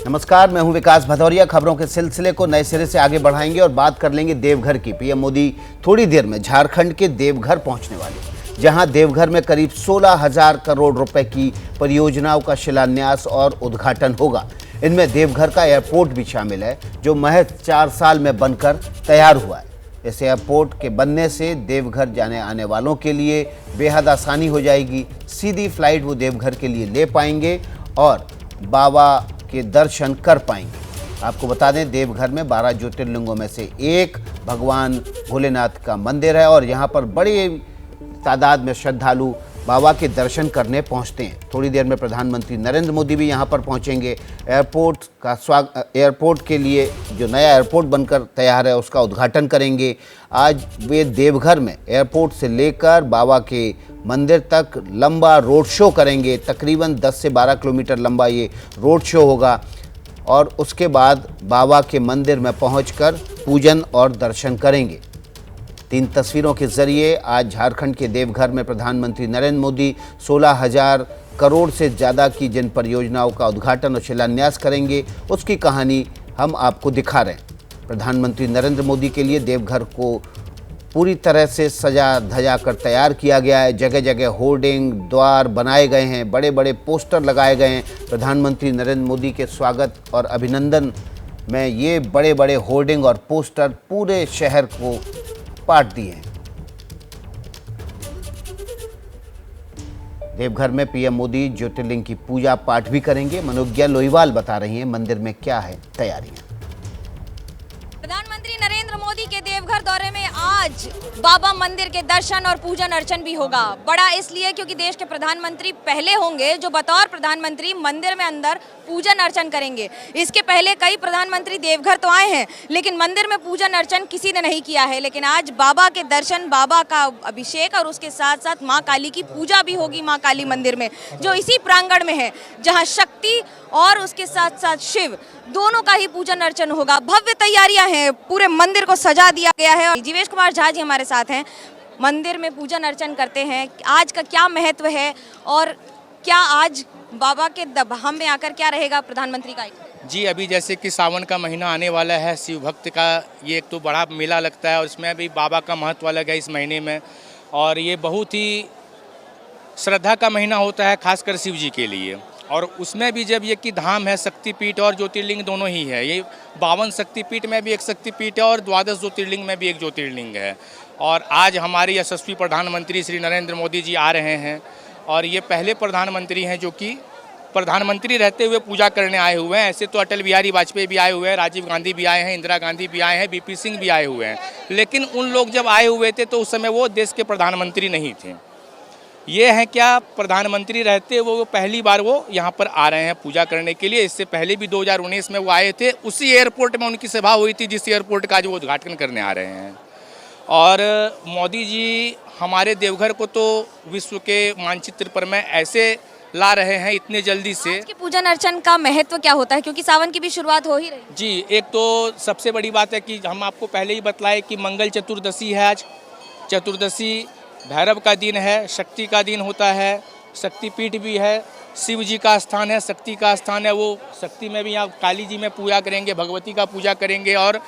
नमस्कार, मैं हूं विकास भदौरिया। खबरों के सिलसिले को नए सिरे से आगे बढ़ाएंगे और बात कर लेंगे देवघर की। पीएम मोदी थोड़ी देर में झारखंड के देवघर पहुंचने वाले, जहां देवघर में करीब 16,000 करोड़ रुपए की परियोजनाओं का शिलान्यास और उद्घाटन होगा। इनमें देवघर का एयरपोर्ट भी शामिल है, जो महज 4 साल में बनकर तैयार हुआ है। इस एयरपोर्ट के बनने से देवघर जाने आने वालों के लिए बेहद आसानी हो जाएगी। सीधी फ्लाइट वो देवघर के लिए ले पाएंगे और बाबा के दर्शन कर पाएंगे। आपको बता दें, देवघर में 12 ज्योतिर्लिंगों में से एक भगवान भोलेनाथ का मंदिर है और यहाँ पर बड़ी तादाद में श्रद्धालु बाबा के दर्शन करने पहुँचते हैं। थोड़ी देर में प्रधानमंत्री नरेंद्र मोदी भी यहाँ पर पहुँचेंगे। एयरपोर्ट के लिए जो नया एयरपोर्ट बनकर तैयार है उसका उद्घाटन करेंगे। आज वे देवघर में एयरपोर्ट से लेकर बाबा के मंदिर तक लंबा रोड शो करेंगे। तकरीबन 10 से 12 किलोमीटर लंबा ये रोड शो होगा और उसके बाद बाबा के मंदिर में पहुंचकर पूजन और दर्शन करेंगे। 3 तस्वीरों के जरिए आज झारखंड के देवघर में प्रधानमंत्री नरेंद्र मोदी 16,000 करोड़ से ज़्यादा की जिन परियोजनाओं का उद्घाटन और शिलान्यास करेंगे, उसकी कहानी हम आपको दिखा रहे हैं। प्रधानमंत्री नरेंद्र मोदी के लिए देवघर को पूरी तरह से सजा धजा कर तैयार किया गया है। जगह जगह होर्डिंग द्वार बनाए गए हैं, बड़े बड़े पोस्टर लगाए गए हैं। प्रधानमंत्री नरेंद्र मोदी के स्वागत और अभिनंदन में ये बड़े बड़े होर्डिंग और पोस्टर पूरे शहर को पाट दिए हैं। देवघर में पीएम मोदी ज्योतिर्लिंग की पूजा पाठ भी करेंगे। मनोज्ञा लोईवाल बता रही हैं मंदिर में क्या है तैयारियां। प्रधानमंत्री नरेंद्र मोदी के देवघर दौरे में आज बाबा मंदिर के दर्शन और पूजन अर्चन भी होगा। बड़ा इसलिए क्योंकि देश के प्रधानमंत्री पहले होंगे जो बतौर प्रधानमंत्री मंदिर में अंदर पूजन अर्चन करेंगे। इसके पहले कई प्रधानमंत्री देवघर तो आए हैं, लेकिन मंदिर में पूजन अर्चन किसी ने नहीं किया है। लेकिन आज बाबा के दर्शन, बाबा का अभिषेक और उसके साथ साथ माँ काली की पूजा भी होगी। माँ काली मंदिर में, जो इसी प्रांगण में है, जहाँ शक्ति और उसके साथ साथ शिव दोनों का ही पूजन अर्चन होगा। भव्य तैयारियां हैं, पूरे मंदिर को सजा दिया गया है। और जीवेश कुमार झा जी हमारे साथ हैं, मंदिर में पूजन अर्चन करते हैं। आज का क्या महत्व है और क्या आज बाबा के दबहम में आकर क्या रहेगा प्रधानमंत्री का? जी, अभी जैसे कि सावन का महीना आने वाला है, शिव भक्त का ये एक तो बड़ा मेला लगता है और इसमें भी बाबा का महत्व अलग है इस महीने में। और ये बहुत ही श्रद्धा का महीना होता है, खासकर शिव जी के लिए। और उसमें भी जब ये कि धाम है, शक्तिपीठ और ज्योतिर्लिंग दोनों ही है। ये 52 शक्तिपीठ में भी एक शक्तिपीठ है और 12 ज्योतिर्लिंग में भी एक ज्योतिर्लिंग है। और आज हमारे यशस्वी प्रधानमंत्री श्री नरेंद्र मोदी जी आ रहे हैं और ये पहले प्रधानमंत्री हैं जो कि प्रधानमंत्री रहते हुए पूजा करने आए हुए हैं। ऐसे तो अटल बिहारी वाजपेयी भी आए हुए हैं, राजीव गांधी भी आए हैं, इंदिरा गांधी भी आए हैं, बीपी सिंह भी आए हुए हैं। लेकिन उन लोग जब आए हुए थे तो उस समय वो देश के प्रधानमंत्री नहीं थे। ये है क्या, प्रधानमंत्री रहते हुए वो पहली बार वो यहाँ पर आ रहे हैं पूजा करने के लिए। इससे पहले भी 2019 में वो आए थे, उसी एयरपोर्ट में उनकी सभा हुई थी जिस एयरपोर्ट का आज वो उद्घाटन करने आ रहे हैं। और मोदी जी हमारे देवघर को तो विश्व के मानचित्र पर में ऐसे ला रहे हैं इतने जल्दी से। आज के पूजन अर्चन का महत्व क्या होता है, क्योंकि सावन की भी शुरुआत हो ही रही है? जी, एक तो सबसे बड़ी बात है कि हम आपको पहले ही बतलाए कि मंगल चतुर्दशी है। आज चतुर्दशी भैरव का दिन है, शक्ति का दिन होता है, शक्तिपीठ भी है, शिव जी का स्थान है, शक्ति का स्थान है। वो शक्ति में भी यहाँ काली जी में पूजा करेंगे, भगवती का पूजा करेंगे और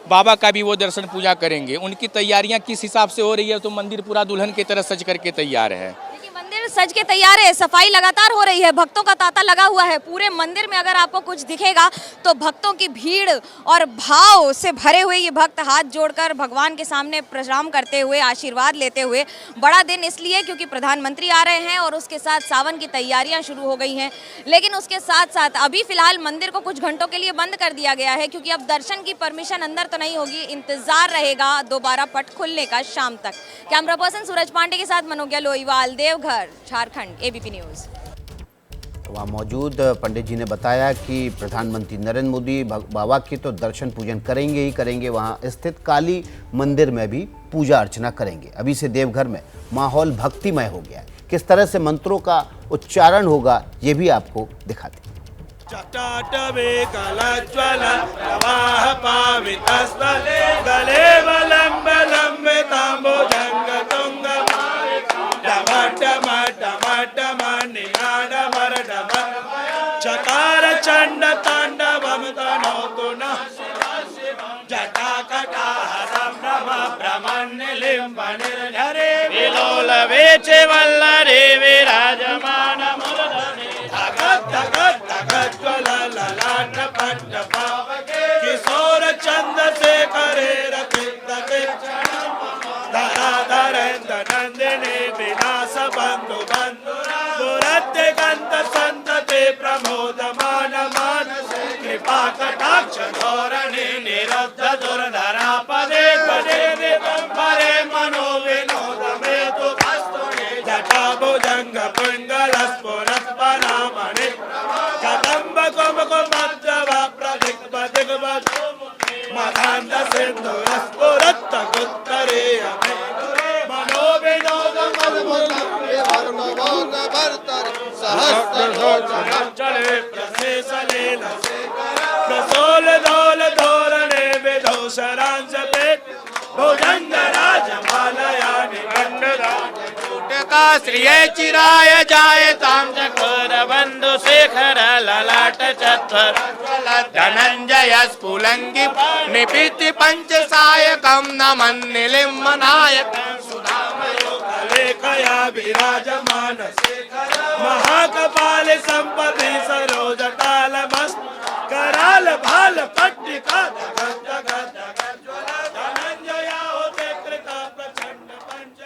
बाबा का भी वो दर्शन पूजा करेंगे। उनकी तैयारियां किस हिसाब से हो रही है, तो मंदिर पूरा दुल्हन की तरह सज करके तैयार है। मंदिर सज के तैयार है, सफाई लगातार हो रही है, भक्तों का तांता लगा हुआ है पूरे मंदिर में। अगर आपको कुछ दिखेगा तो भक्तों की भीड़ और भाव से भरे हुए ये भक्त हाथ जोड़कर भगवान के सामने प्रणाम करते हुए, आशीर्वाद लेते हुए। बड़ा दिन इसलिए क्योंकि प्रधानमंत्री आ रहे हैं और उसके साथ सावन की तैयारियां शुरू हो गई हैं। लेकिन उसके साथ साथ अभी फिलहाल मंदिर को कुछ घंटों के लिए बंद कर दिया गया है, क्योंकि अब दर्शन की परमिशन अंदर तो नहीं होगी, इंतजार रहेगा दोबारा पट खुलने का शाम तक। कैमरा पर्सन सूरज पांडे के साथ मनोज्ञा लोईवाल, देवघर, झारखंड, एबीपी न्यूज। वहाँ मौजूद पंडित जी ने बताया कि प्रधानमंत्री नरेंद्र मोदी बाबा के तो दर्शन पूजन करेंगे ही करेंगे, वहाँ स्थित काली मंदिर में भी पूजा अर्चना करेंगे। अभी से देवघर में माहौल भक्तिमय हो गया है। किस तरह से मंत्रों का उच्चारण होगा ये भी आपको दिखाते हैं। चकार चंड तांड ब्रह्मण्यलिम्बनिर्झरे विलोलवेचे वल्लरे विराजमान मूलधने धगत् धगत् धगत् ज्वलललाट पट्टपावके किशोर चंद से करे रचित धराधरेन्द्र नंदिनी विनाश बंधु बंधुरा दुरत्य गंध संतते प्रमोदमान मानसे कृपा कटाक्ष धोरणे निरुद्ध दुर्धरा पदे पदे विदंबरे मनो विनोद मेतु भस्तुने जटा भुजंग पिंगल स्फुरत् परामणि कदम्ब कुमकुम मध्यव प्रदिग्भ दिग्भज मदान्ध सिंधु स्फुरत् उत्तरे मनो विनोद चले प्रशेषले प्रसोल धौल धोरणे विधोषरांश पे भुजंग राजमालया निबंधका श्रिय चिराय जाय ताम चकोर बंधु शेखर ललाट चत्वर धनंजय स्फुलंगी निपिति पंच सायकम नमन निलिम्बनायक लेखया विराजमान महाकपाल संपत्ति सरोज काल मस्त कराल भाल पट्टिका धनंजया होते कृता प्रचंड पंच।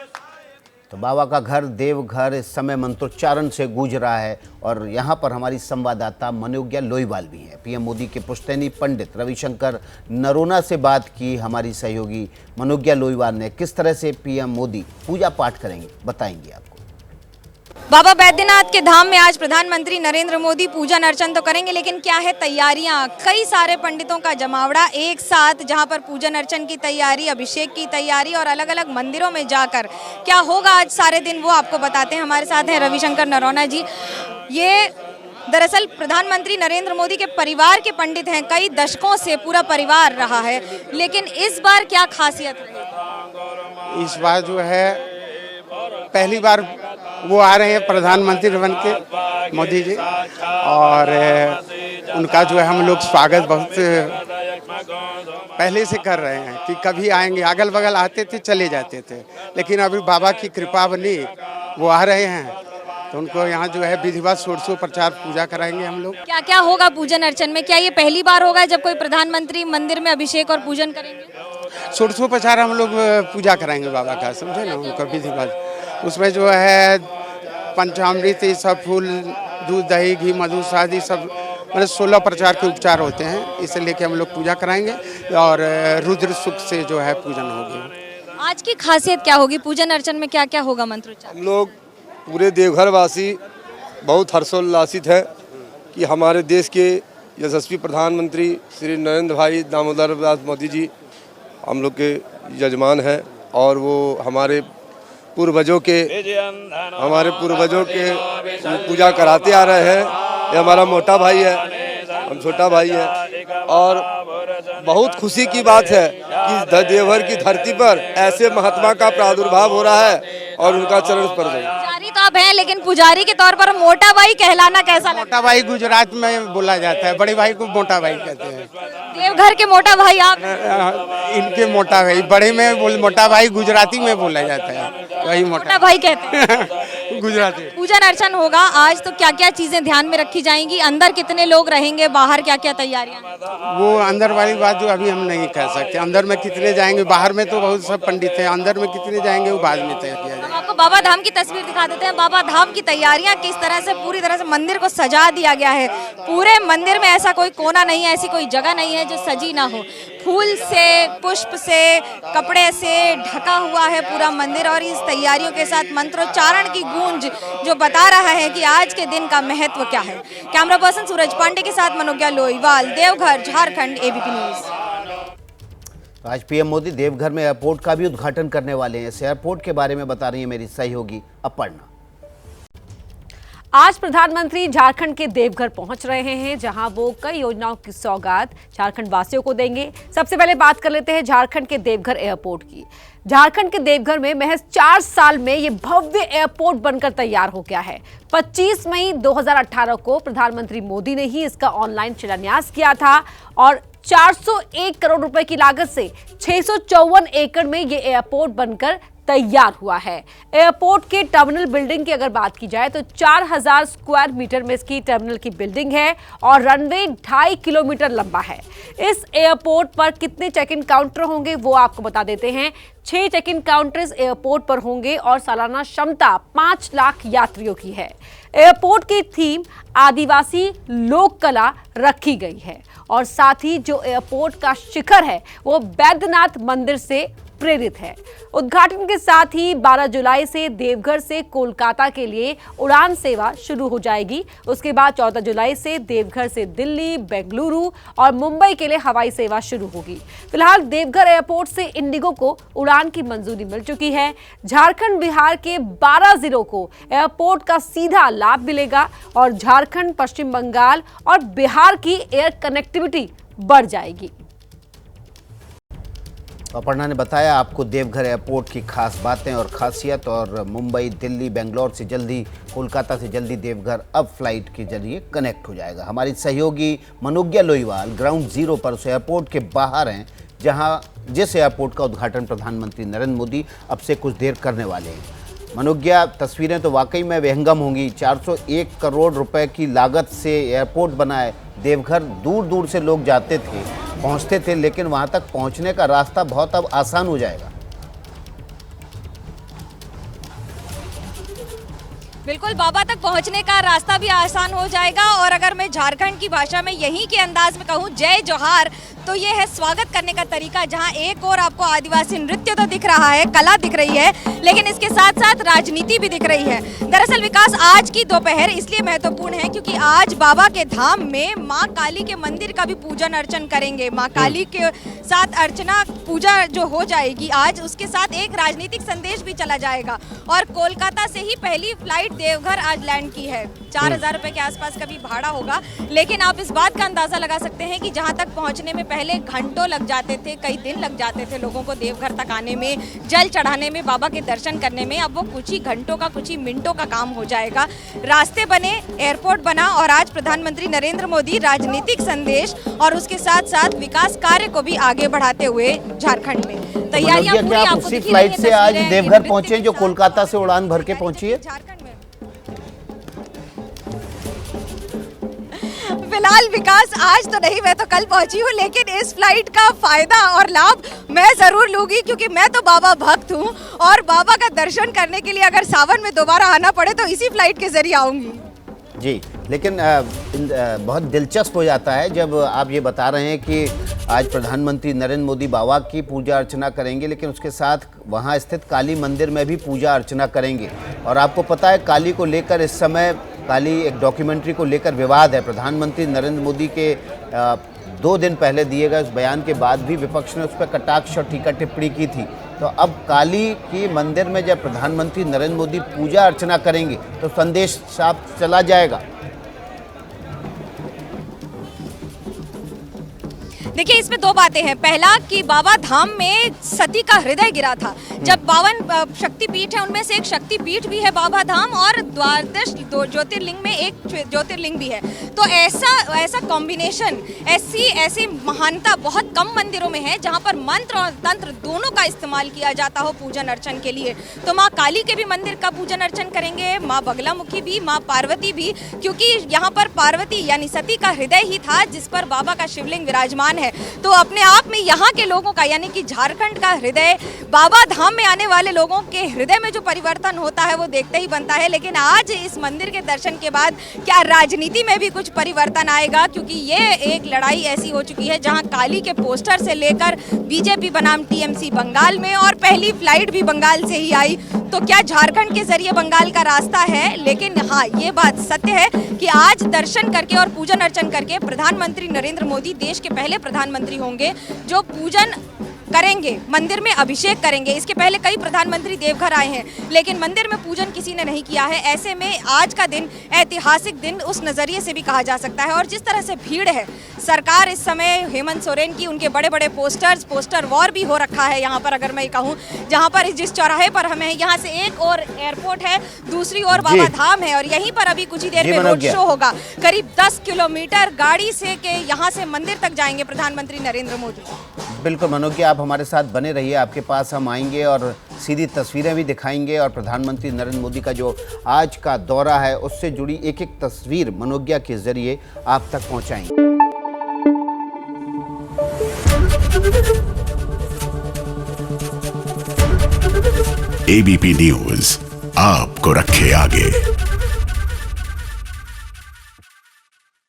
तो बाबा का घर देवघर इस समय मंत्रोच्चारण से गूंज रहा है और यहाँ पर हमारी संवाददाता मनोज्ञा लोईवाल भी हैं। पीएम मोदी के पुश्तैनी पंडित रविशंकर नरोना से बात की हमारी सहयोगी मनोज्ञा लोईवाल ने। किस तरह से पीएम मोदी पूजा पाठ करेंगे बताएंगे आपको। बाबा बैद्यनाथ के धाम में आज प्रधानमंत्री नरेंद्र मोदी पूजन अर्चन तो करेंगे, लेकिन क्या है तैयारियां। कई सारे पंडितों का जमावड़ा एक साथ, जहां पर पूजन अर्चन की तैयारी, अभिषेक की तैयारी और अलग अलग मंदिरों में जाकर क्या होगा आज सारे दिन वो आपको बताते हैं। हमारे साथ हैं रविशंकर नरोना जी। ये दरअसल प्रधानमंत्री नरेंद्र मोदी के परिवार के पंडित हैं, कई दशकों से पूरा परिवार रहा है, लेकिन इस बार क्या खासियत रही? इस बार जो है पहली बार वो आ रहे हैं प्रधानमंत्री बन के मोदी जी, और उनका जो है हम लोग स्वागत बहुत पहले से कर रहे हैं कि कभी आएंगे। अगल बगल आते थे चले जाते थे, लेकिन अभी बाबा की कृपा बनी वो आ रहे हैं, तो उनको यहाँ जो है विधिवत षोडशोपचार पूजा कराएंगे हम लोग। क्या क्या होगा पूजन अर्चन में? क्या ये पहली बार होगा जब कोई प्रधानमंत्री मंदिर में अभिषेक और पूजन करेंगे? षोडशोपचार हम लोग पूजा कराएंगे बाबा का, समझे ना, उनका विधिवत। उसमें जो है पंचामृत ये सब फूल, दूध, दही, घी, मधु, शादी सब, मतलब 16 प्रकार के उपचार होते हैं। इसे लेके हम लोग पूजा कराएंगे और रुद्र सुख से जो है पूजन होगी। आज की खासियत क्या होगी पूजन अर्चन में? क्या क्या होगा मंत्रोच्चार? हम लोग पूरे देवघर वासी बहुत हर्षोल्लासित है कि हमारे देश के यशस्वी प्रधानमंत्री श्री नरेंद्र भाई दामोदर दास मोदी जी हम लोग के यजमान हैं, और वो हमारे पूर्वजों के पूजा कराते आ रहे हैं। ये हमारा मोटा भाई है, हम छोटा भाई है, और बहुत खुशी की बात है कि देवघर की धरती पर ऐसे महात्मा का प्रादुर्भाव हो रहा है और उनका चरण स्पर्श है। पुजारी तो आप हैं, लेकिन पुजारी के तौर पर मोटा भाई कहलाना कैसा लगता मोटा भाई गुजरात में बोला जाता है, बड़े भाई को मोटा भाई कहते हैं। देवघर के मोटा भाई आप? इनके मोटा भाई, बड़े में मोटा भाई गुजराती में बोला जाता है, वही मोटा भाई कहते हैं गुजराती। पूजन अर्चन होगा आज, तो क्या क्या चीजें ध्यान में रखी जाएंगी? अंदर कितने लोग रहेंगे, बाहर क्या क्या तैयारियां? वो अंदर वाली बात जो अभी हम नहीं कह सकते, अंदर में कितने जाएंगे, बाहर में तो बहुत सब पंडित हैं, अंदर में कितने जाएंगे वो बाद में तय किया जाएगा। हम आपको बाबा धाम की तस्वीर दिखा देते हैं। बाबा धाम की तैयारियां किस तरह से, पूरी तरह से मंदिर को सजा दिया गया है। पूरे मंदिर में ऐसा कोई कोना नहीं है, ऐसी कोई जगह नहीं है जो सजी ना हो। फूल से, पुष्प से, कपड़े से ढका हुआ है पूरा मंदिर, और इस तैयारियों के साथ मंत्रोच्चारण की गूंज जो बता रहा है कि आज के दिन का महत्व क्या है। कैमरा पर्सन सूरज पांडे के साथ मनोज्ञा लोईवाल, देवघर, झारखंड, एबीपी न्यूज। आज पीएम मोदी देवघर में एयरपोर्ट का भी उद्घाटन करने वाले हैं। इस एयरपोर्ट के बारे में बता रही है मेरी सहयोगी अपर्णा। आज प्रधानमंत्री झारखंड के देवघर पहुंच रहे हैं, जहां वो कई योजनाओं की सौगात झारखंड वासियों को देंगे। सबसे पहले बात कर लेते हैं झारखंड के देवघर एयरपोर्ट की। झारखंड के देवघर में महज 4 साल में ये भव्य एयरपोर्ट बनकर तैयार हो गया है। 25 मई 2018 को प्रधानमंत्री मोदी ने ही इसका ऑनलाइन शिलान्यास किया था, और 401 करोड़ रुपए की लागत से 654 एकड़ में ये एयरपोर्ट बनकर तैयार हुआ है। एयरपोर्ट के टर्मिनल बिल्डिंग की अगर बात की जाए तो 4000 स्क्वायर मीटर में इसकी टर्मिनल की बिल्डिंग है और रनवे 2.5 किलोमीटर लंबा है। इस एयरपोर्ट पर कितने चेक इन काउंटर होंगे वो आपको बता देते हैं। 6 चेक इन काउंटर्स एयरपोर्ट पर होंगे और सालाना क्षमता 5 लाख यात्रियों की है। एयरपोर्ट की थीम आदिवासी लोक कला रखी गई है और साथ ही जो एयरपोर्ट का शिखर है वो बैद्यनाथ मंदिर से प्रेरित है। उद्घाटन के साथ ही 12 जुलाई से देवघर से कोलकाता के लिए उड़ान सेवा शुरू हो जाएगी। उसके बाद 14 जुलाई से देवघर से दिल्ली, बेंगलुरु और मुंबई के लिए हवाई सेवा शुरू होगी। फिलहाल देवघर एयरपोर्ट से इंडिगो को उड़ान की मंजूरी मिल चुकी है। झारखंड, बिहार के 12 जिलों को एयरपोर्ट का सीधा लाभ मिलेगा और झारखंड, पश्चिम बंगाल और बिहार की एयर कनेक्टिविटी बढ़ जाएगी। अपर्णा ने बताया आपको देवघर एयरपोर्ट की खास बातें और खासियत, और मुंबई, दिल्ली, बेंगलोर से जल्दी, कोलकाता से जल्दी देवघर अब फ्लाइट के जरिए कनेक्ट हो जाएगा। हमारी सहयोगी मनोज्ञा लोईवाल ग्राउंड जीरो पर उस एयरपोर्ट के बाहर हैं जिस एयरपोर्ट का उद्घाटन प्रधानमंत्री नरेंद्र मोदी अब से कुछ देर करने वाले हैं। मनोज्ञा, तस्वीरें तो वाकई में विहंगम होंगी। 401 करोड़ रुपए की लागत से एयरपोर्ट बना है। देवघर दूर दूर से लोग पहुंचते थे, लेकिन वहां तक पहुंचने का रास्ता बहुत अब आसान हो जाएगा। बिल्कुल, बाबा तक पहुंचने का रास्ता भी आसान हो जाएगा। और अगर मैं झारखंड की भाषा में यहीं के अंदाज में कहूं जय जोहार, तो ये है स्वागत करने का तरीका, जहां एक और आपको आदिवासी नृत्य तो दिख रहा है, कला दिख रही है, लेकिन इसके साथ साथ राजनीति भी दिख रही है। दरअसल विकास, आज की दोपहर इसलिए महत्वपूर्ण है क्योंकि आज बाबा के धाम में माँ काली के मंदिर का भी पूजन अर्चन करेंगे। माँ काली के साथ अर्चना पूजा जो हो जाएगी आज, उसके साथ एक राजनीतिक संदेश भी चला जाएगा। और कोलकाता से ही पहली फ्लाइट देवघर आज लैंड की है। 4000 रुपए के आसपास का भी भाड़ा होगा, लेकिन आप इस बात का अंदाजा लगा सकते हैं कि जहां तक पहुंचने में पहले घंटों लग जाते थे, कई दिन लग जाते थे लोगों को देवघर तक आने में, जल चढ़ाने में, बाबा के दर्शन करने में, अब वो कुछ ही घंटों का, कुछ ही मिनटों का काम हो जाएगा। रास्ते बने, एयरपोर्ट बना और आज प्रधानमंत्री नरेंद्र मोदी राजनीतिक संदेश और उसके साथ साथ विकास कार्य को भी आगे बढ़ाते हुए झारखंड में तैयारियां पूरी आपको दिखी रही हैं। फ्लाइट से आज देवघर पहुंचे जो कोलकाता से उड़ान भर के पहुंची है झारखंड में। फिलहाल विकास, आज तो नहीं, मैं तो कल पहुंची हूँ, लेकिन इस फ्लाइट का फायदा और लाभ मैं जरूर लूंगी क्योंकि मैं तो बाबा भक्त हूँ और बाबा का दर्शन करने के लिए अगर सावन में दोबारा आना पड़े तो इसी फ्लाइट के जरिए आऊंगी। जी, लेकिन बहुत दिलचस्प हो जाता है जब आप ये बता रहे हैं कि आज प्रधानमंत्री नरेंद्र मोदी बाबा की पूजा अर्चना करेंगे, लेकिन उसके साथ वहाँ स्थित काली मंदिर में भी पूजा अर्चना करेंगे। और आपको पता है काली को लेकर इस समय एक डॉक्यूमेंट्री को लेकर विवाद है। प्रधानमंत्री नरेंद्र मोदी के 2 दिन पहले दिए गए उस बयान के बाद भी विपक्ष ने उस पर कटाक्ष और टीका टिप्पणी की थी। तो अब काली की मंदिर में जब प्रधानमंत्री नरेंद्र मोदी पूजा अर्चना करेंगे तो संदेश साफ चला जाएगा। देखिए, इसमें 2 बातें हैं। पहला कि बाबा धाम में सती का हृदय गिरा था। जब 52 शक्तिपीठ है उनमें से एक शक्तिपीठ भी है बाबा धाम और 12 ज्योतिर्लिंग में एक ज्योतिर्लिंग भी है। तो ऐसा कॉम्बिनेशन, ऐसी महानता बहुत कम मंदिरों में है जहां पर मंत्र और तंत्र दोनों का इस्तेमाल किया जाता हो पूजन अर्चन के लिए। तो माँ काली के भी मंदिर का पूजन अर्चन करेंगे, माँ बगलामुखी भी, माँ पार्वती भी, क्योंकि यहाँ पर पार्वती यानी सती का हृदय ही था जिस पर बाबा का शिवलिंग विराजमान है। तो अपने आप में यहाँ के लोगों का यानी कि झारखंड का हृदय, बाबा धाम में आने वाले लोगों के हृदय में जो परिवर्तन होता है वो देखते ही बनता है। लेकिन आज इस मंदिर के दर्शन के बाद क्या राजनीति में भी कुछ परिवर्तन आएगा, क्योंकि ये एक लड़ाई ऐसी हो चुकी है जहां काली के पोस्टर से लेकर बीजेपी बनाम टीएमसी बंगाल में और पहली फ्लाइट भी बंगाल से ही आई। तो क्या झारखंड के जरिए बंगाल का रास्ता है? लेकिन हाँ, ये बात सत्य है कि आज दर्शन करके और पूजन अर्चन करके प्रधानमंत्री नरेंद्र मोदी देश के पहले प्रधानमंत्री होंगे जो पूजन करेंगे, मंदिर में अभिषेक करेंगे। इसके पहले कई प्रधानमंत्री देवघर आए हैं, लेकिन मंदिर में पूजन किसी ने नहीं किया है। ऐसे में आज का दिन ऐतिहासिक दिन उस नज़रिए से भी कहा जा सकता है। और जिस तरह से भीड़ है, सरकार इस समय हेमंत सोरेन की, उनके बड़े बड़े पोस्टर वॉर भी हो रखा है यहाँ पर, अगर मैं कहूँ, जहाँ पर जिस चौराहे पर हमें, यहाँ से एक और एयरपोर्ट है, दूसरी ओर बाबा धाम है, और यहीं पर अभी कुछ ही देर में रोड शो होगा। करीब 10 किलोमीटर गाड़ी से के यहाँ से मंदिर तक जाएंगे प्रधानमंत्री नरेंद्र मोदी। बिल्कुल मनोज्ञा, आप हमारे साथ बने रहिए, आपके पास हम आएंगे और सीधी तस्वीरें भी दिखाएंगे और प्रधानमंत्री नरेंद्र मोदी का जो आज का दौरा है उससे जुड़ी एक एक तस्वीर मनोज्ञा के जरिए आप तक पहुंचाएंगे। एबीपी न्यूज आपको रखे आगे।